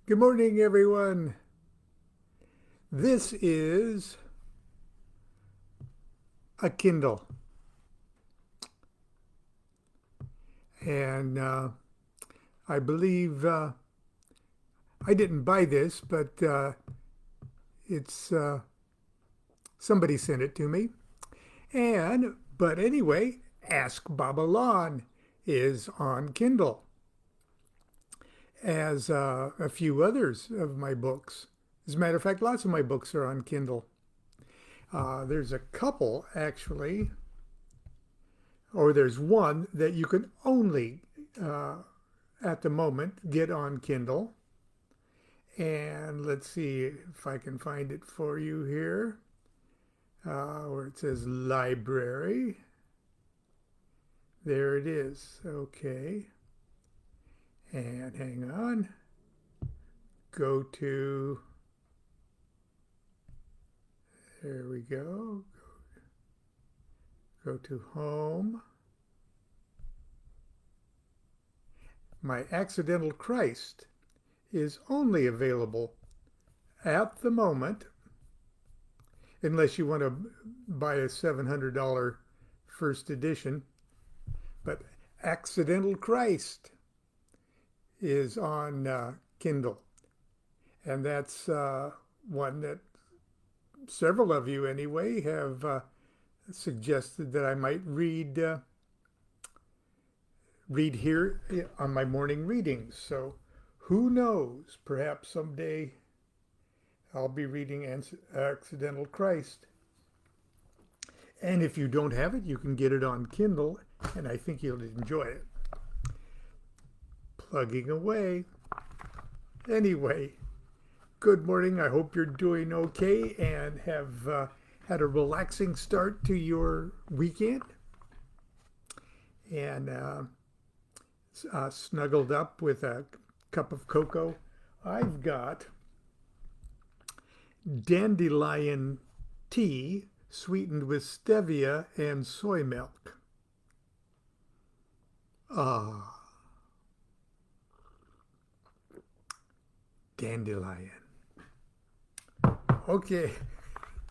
Good morning, everyone. This is a Kindle, and I believe I didn't buy this, but it's somebody sent it to me. But anyway, Ask Baba Lon is on Kindle, as a few others of my books. As a matter of fact, lots of my books are on Kindle. There's a couple actually, or there's one that you can only uh, at the moment get on Kindle. And let's see if I can find it for you here, where it says library. There it is. Okay. And hang on. Go to, there we go. Go to home. My Accidental Christ is only available at the moment, unless you want to buy a $700 first edition. But Accidental Christ is on Kindle. And that's one that several of you, anyway, have suggested that I might read here on my morning readings. So who knows? Perhaps someday I'll be reading Accidental Christ. And if you don't have it, you can get it on Kindle, and I think you'll enjoy it. Plugging away. Anyway, good morning. I hope you're doing okay and have had a relaxing start to your weekend. And snuggled up with a cup of cocoa. I've got dandelion tea sweetened with stevia and soy milk. Ah, dandelion. Okay,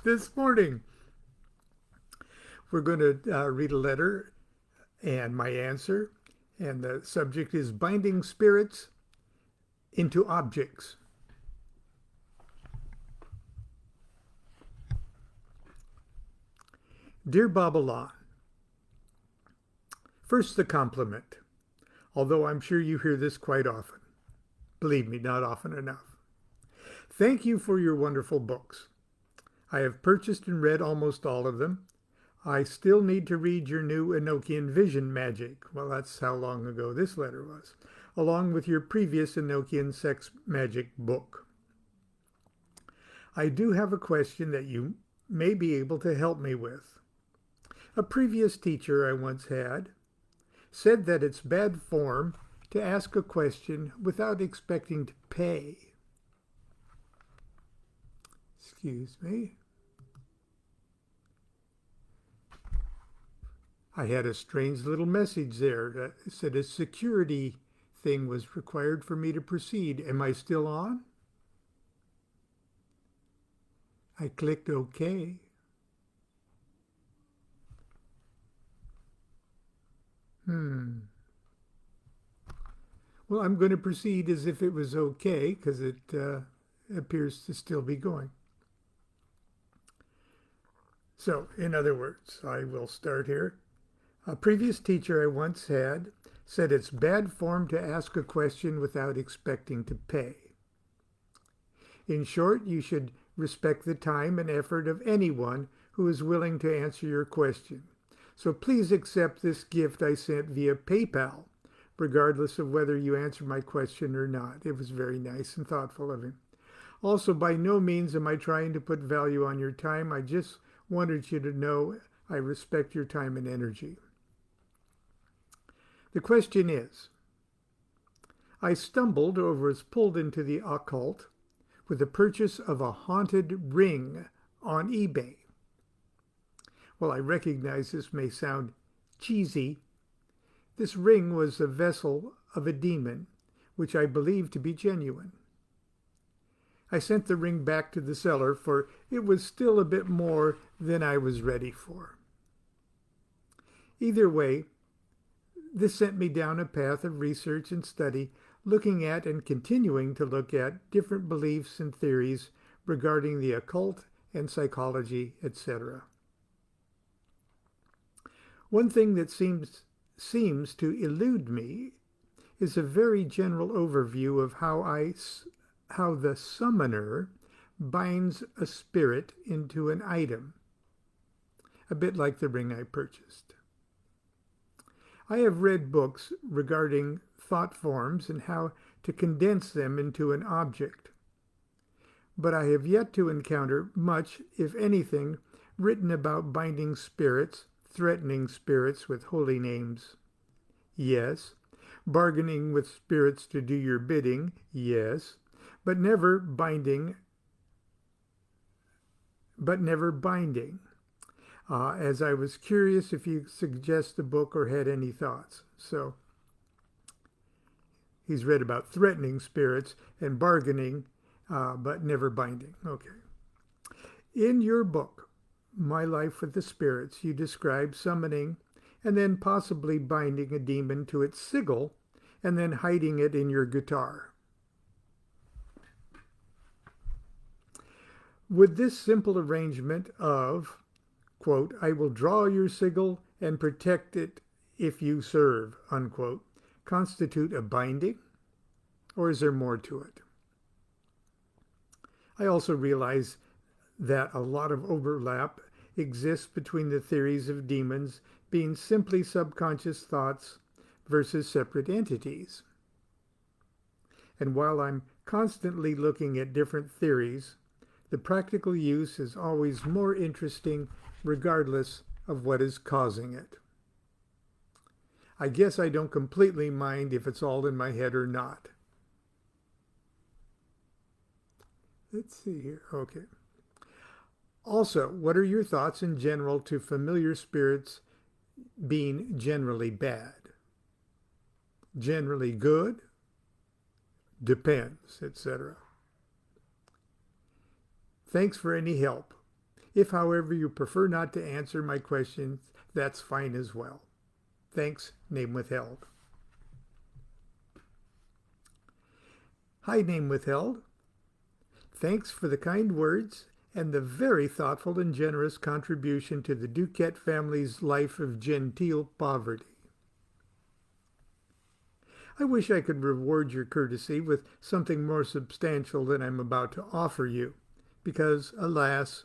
this morning we're going to read a letter and my answer, and the subject is binding spirits into objects. Dear Baba Lon, first the compliment, although I'm sure you hear this quite often. Believe me, not often enough. Thank you for your wonderful books. I have purchased and read almost all of them. I still need to read your new Enochian Vision Magic. Well, that's how long ago this letter was. Along with your previous Enochian Sex Magic book. I do have a question that you may be able to help me with. A previous teacher I once had said that it's bad form to ask a question without expecting to pay. Excuse me. I had a strange little message there that said a security thing was required for me to proceed. Am I still on? I clicked OK. Well, I'm going to proceed as if it was okay because it appears to still be going. So, in other words, I will start here. A previous teacher I once had said it's bad form to ask a question without expecting to pay. In short, you should respect the time and effort of anyone who is willing to answer your question. So please accept this gift I sent via PayPal, regardless of whether you answer my question or not. It was very nice and thoughtful of him. Also, by no means am I trying to put value on your time. I just wanted you to know I respect your time and energy. The question is, I stumbled or was pulled into the occult with the purchase of a haunted ring on eBay. While I recognize this may sound cheesy, this ring was a vessel of a demon, which I believe to be genuine. I sent the ring back to the seller, for it was still a bit more than I was ready for. Either way, this sent me down a path of research and study, looking at and continuing to look at different beliefs and theories regarding the occult and psychology, etc. One thing that seems to elude me is a very general overview of how the summoner binds a spirit into an item, a bit like the ring I purchased. I have read books regarding thought forms and how to condense them into an object, but I have yet to encounter much, if anything, written about binding spirits, threatening spirits with holy names. Yes. Bargaining with spirits to do your bidding. Yes. But never binding. As I was curious if you suggest a book or had any thoughts. So he's read about threatening spirits and bargaining, but never binding. Okay. In your book, My Life with the Spirits, you describe summoning and then possibly binding a demon to its sigil and then hiding it in your guitar. Would this simple arrangement of, quote, I will draw your sigil and protect it if you serve, unquote, constitute a binding? Or is there more to it? I also realize that a lot of overlap exists between the theories of demons being simply subconscious thoughts versus separate entities. And while I'm constantly looking at different theories, the practical use is always more interesting regardless of what is causing it. I guess I don't completely mind if it's all in my head or not. Let's see here. Okay. Also, what are your thoughts in general to familiar spirits being generally bad? Generally good? Depends, etc. Thanks for any help. If, however, you prefer not to answer my questions, that's fine as well. Thanks, name withheld. Hi, name withheld. Thanks for the kind words and the very thoughtful and generous contribution to the DuQuette family's life of genteel poverty. I wish I could reward your courtesy with something more substantial than I'm about to offer you, because, alas,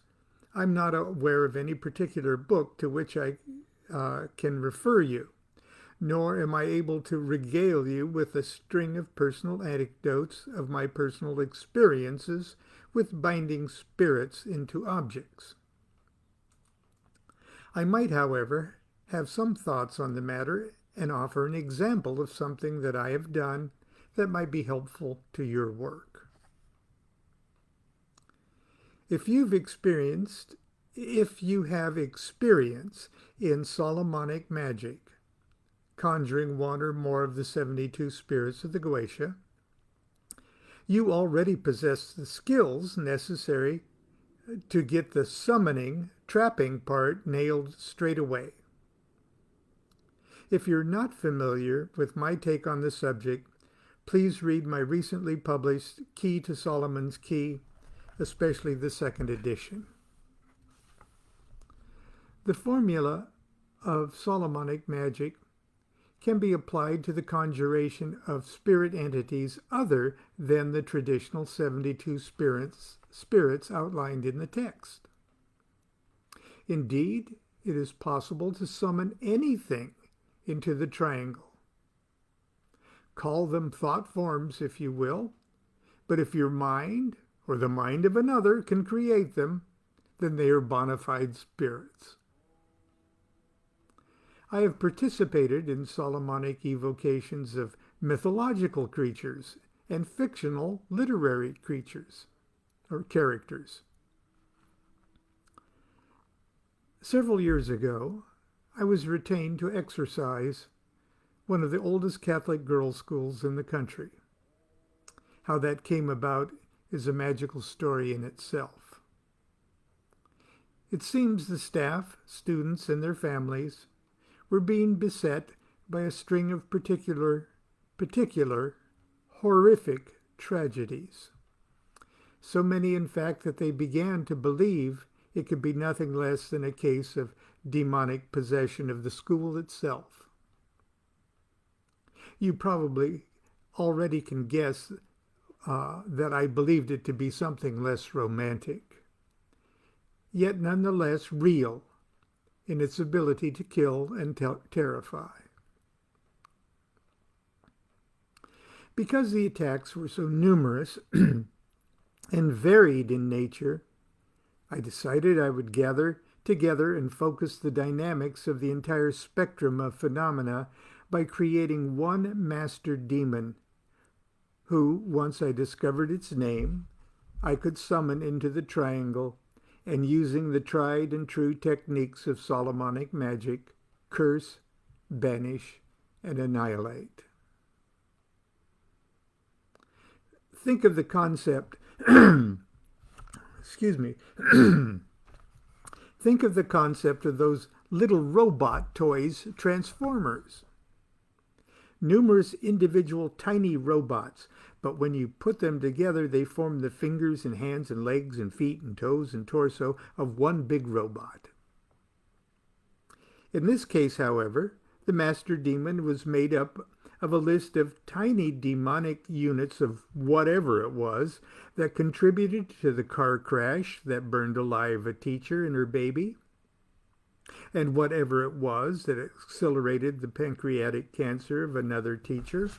I'm not aware of any particular book to which I can refer you, nor am I able to regale you with a string of personal anecdotes of my personal experiences with binding spirits into objects. I might, however, have some thoughts on the matter and offer an example of something that I have done that might be helpful to your work. If you have experience in Solomonic magic, conjuring one or more of the 72 spirits of the Goetia, you already possess the skills necessary to get the summoning, trapping part nailed straight away. If you're not familiar with my take on the subject, please read my recently published Key to Solomon's Key, especially the second edition. The formula of Solomonic magic can be applied to the conjuration of spirit entities other than the traditional 72 spirits outlined in the text. Indeed, it is possible to summon anything into the triangle. Call them thought forms, if you will, but if your mind or the mind of another can create them, then they are bona fide spirits. I have participated in Solomonic evocations of mythological creatures and fictional literary creatures or characters. Several years ago, I was retained to exorcise one of the oldest Catholic girls' schools in the country. How that came about is a magical story in itself. It seems the staff, students, and their families were being beset by a string of particular horrific tragedies. So many, in fact, that they began to believe it could be nothing less than a case of demonic possession of the school itself. You probably already can guess that I believed it to be something less romantic, yet nonetheless real in its ability to kill and terrify. Because the attacks were so numerous and varied in nature, I decided I would gather together and focus the dynamics of the entire spectrum of phenomena by creating one master demon who, once I discovered its name, I could summon into the triangle, and using the tried and true techniques of Solomonic magic, curse, banish, and annihilate. Think of the concept, excuse me, think of the concept of those little robot toys, Transformers. Numerous individual tiny robots, but when you put them together, they form the fingers and hands and legs and feet and toes and torso of one big robot. In this case, however, the master demon was made up of a list of tiny demonic units of whatever it was that contributed to the car crash that burned alive a teacher and her baby, and whatever it was that accelerated the pancreatic cancer of another teacher,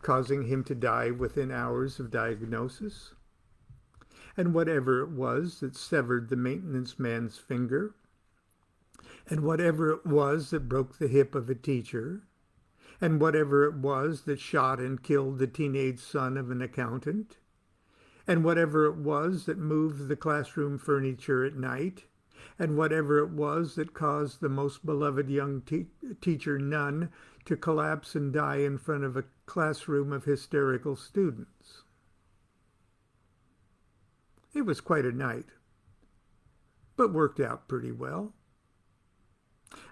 causing him to die within hours of diagnosis, and whatever it was that severed the maintenance man's finger, and whatever it was that broke the hip of a teacher, and whatever it was that shot and killed the teenage son of an accountant, and whatever it was that moved the classroom furniture at night, and whatever it was that caused the most beloved young teacher nun to collapse and die in front of a classroom of hysterical students. It was quite a night, but worked out pretty well.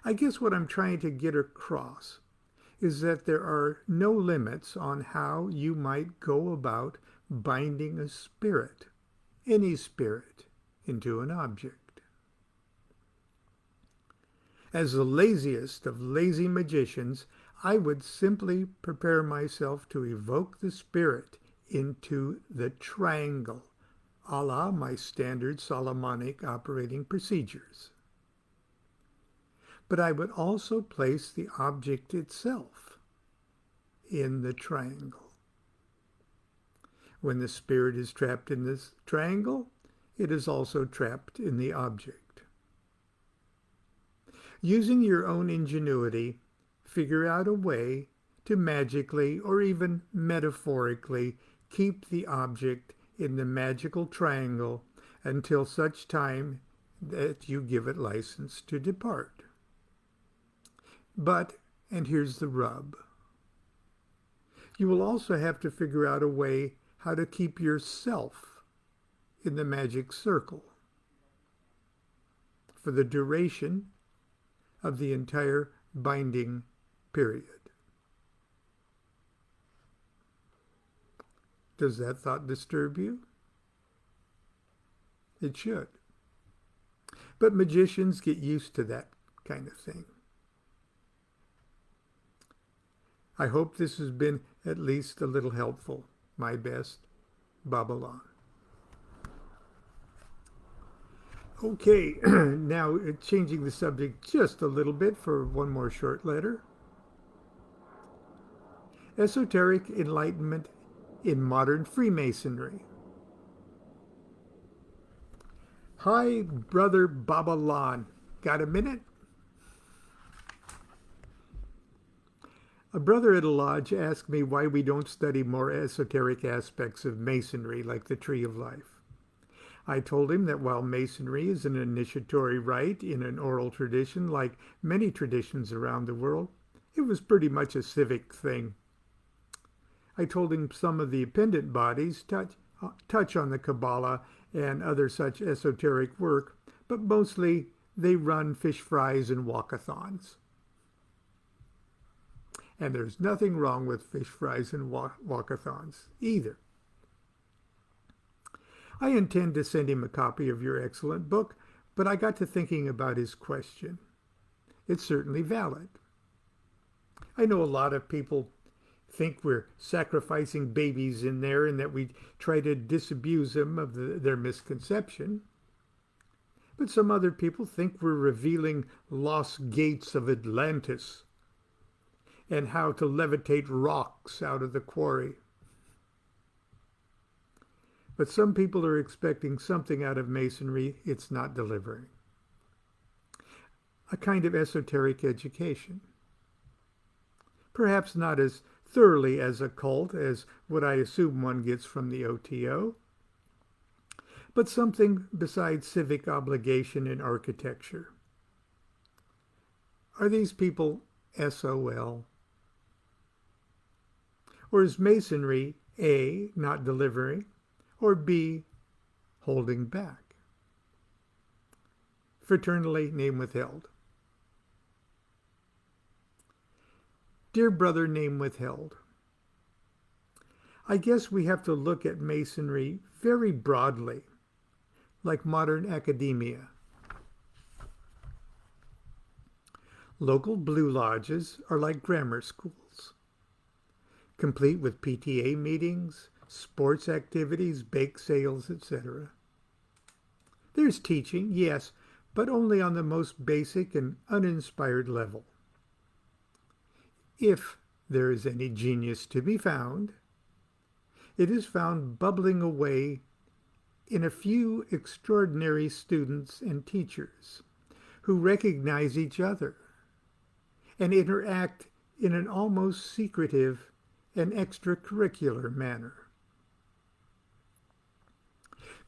I guess what I'm trying to get across is that there are no limits on how you might go about binding a spirit, any spirit, into an object. As the laziest of lazy magicians, I would simply prepare myself to evoke the spirit into the triangle, a la my standard Solomonic operating procedures. But I would also place the object itself in the triangle. When the spirit is trapped in this triangle, it is also trapped in the object. Using your own ingenuity, figure out a way to magically or even metaphorically keep the object in the magical triangle until such time that you give it license to depart. But, and here's the rub, you will also have to figure out a way how to keep yourself in the magic circle for the duration of the entire binding period. Does that thought disturb you? It should. But magicians get used to that kind of thing. I hope this has been at least a little helpful. My best, Babylon. Okay, now changing the subject just a little bit for one more short letter. Esoteric enlightenment in modern Freemasonry. Hi, Brother Babylon. Got a minute? A brother at a lodge asked me why we don't study more esoteric aspects of Masonry, like the Tree of Life. I told him that while Masonry is an initiatory rite in an oral tradition, like many traditions around the world, it was pretty much a civic thing. I told him some of the appendant bodies touch touch on the Kabbalah and other such esoteric work, but mostly they run fish fries and walkathons. And there's nothing wrong with fish fries and walkathons either. I intend to send him a copy of your excellent book, but I got to thinking about his question. It's certainly valid. I know a lot of people think we're sacrificing babies in there and that we try to disabuse them of their misconception. But some other people think we're revealing lost gates of Atlantis and how to levitate rocks out of the quarry. But some people are expecting something out of Masonry it's not delivering. A kind of esoteric education. Perhaps not as thoroughly as occult as what I assume one gets from the OTO, but something besides civic obligation in architecture. Are these people SOL? Or is Masonry A, not delivering, or B, holding back? Fraternally, name withheld. Dear brother, name withheld. I guess we have to look at Masonry very broadly, like modern academia. Local Blue Lodges are like grammar schools, complete with PTA meetings, sports activities, bake sales, etc. There's teaching, yes, but only on the most basic and uninspired level. If there is any genius to be found, it is found bubbling away in a few extraordinary students and teachers who recognize each other and interact in an almost secretive and extracurricular manner.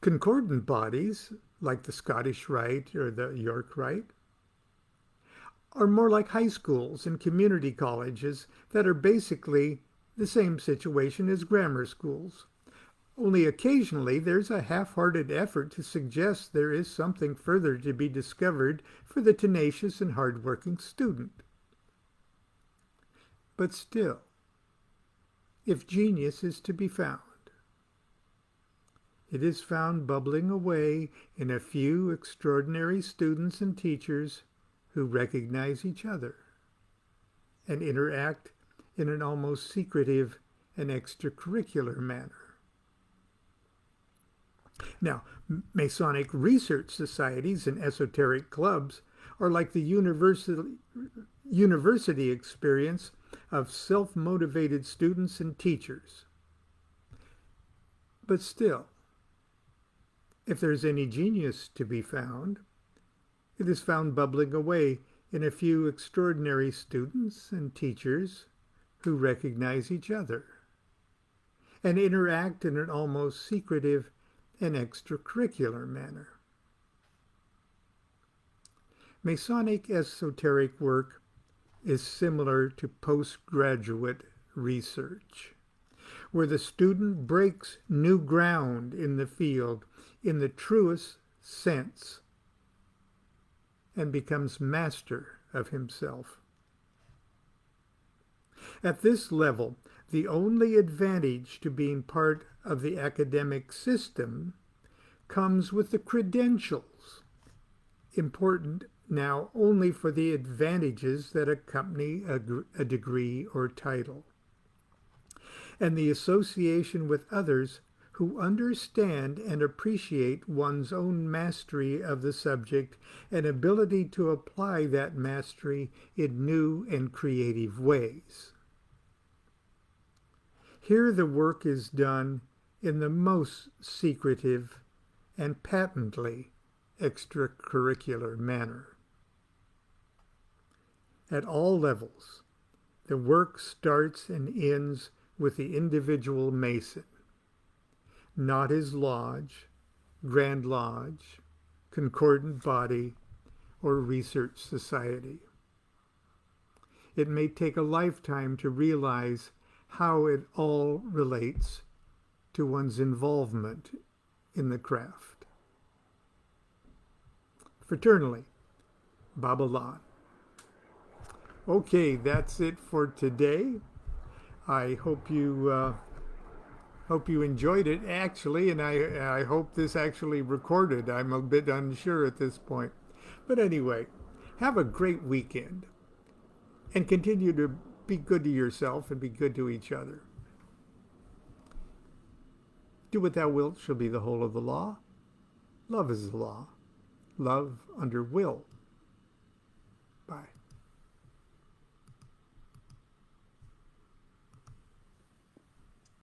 Concordant bodies, like the Scottish Rite or the York Rite, are more like high schools and community colleges that are basically the same situation as grammar schools. Only occasionally there's a half-hearted effort to suggest there is something further to be discovered for the tenacious and hard-working student. But still, if genius is to be found, it is found bubbling away in a few extraordinary students and teachers who recognize each other and interact in an almost secretive and extracurricular manner. Now, Masonic research societies and esoteric clubs are like the university experience of self-motivated students and teachers. But still, if there's any genius to be found, it is found bubbling away in a few extraordinary students and teachers who recognize each other and interact in an almost secretive and extracurricular manner. Masonic esoteric work is similar to postgraduate research, where the student breaks new ground in the field in the truest sense and becomes master of himself. At this level, the only advantage to being part of the academic system comes with the credentials, important now only for the advantages that accompany a degree or title, and the association with others who understand and appreciate one's own mastery of the subject and ability to apply that mastery in new and creative ways. Here the work is done in the most secretive and patently extracurricular manner. At all levels, the work starts and ends with the individual Mason, not his lodge, Grand Lodge, concordant body, or research society. It may take a lifetime to realize how it all relates to one's involvement in the craft. Fraternally, Baba Lon. Okay, that's it for today. I hope you enjoyed it actually, and I hope this actually recorded. I'm a bit unsure at this point. But anyway, have a great weekend and continue to be good to yourself and be good to each other. Do what thou wilt shall be the whole of the law. Love is the law. Love under will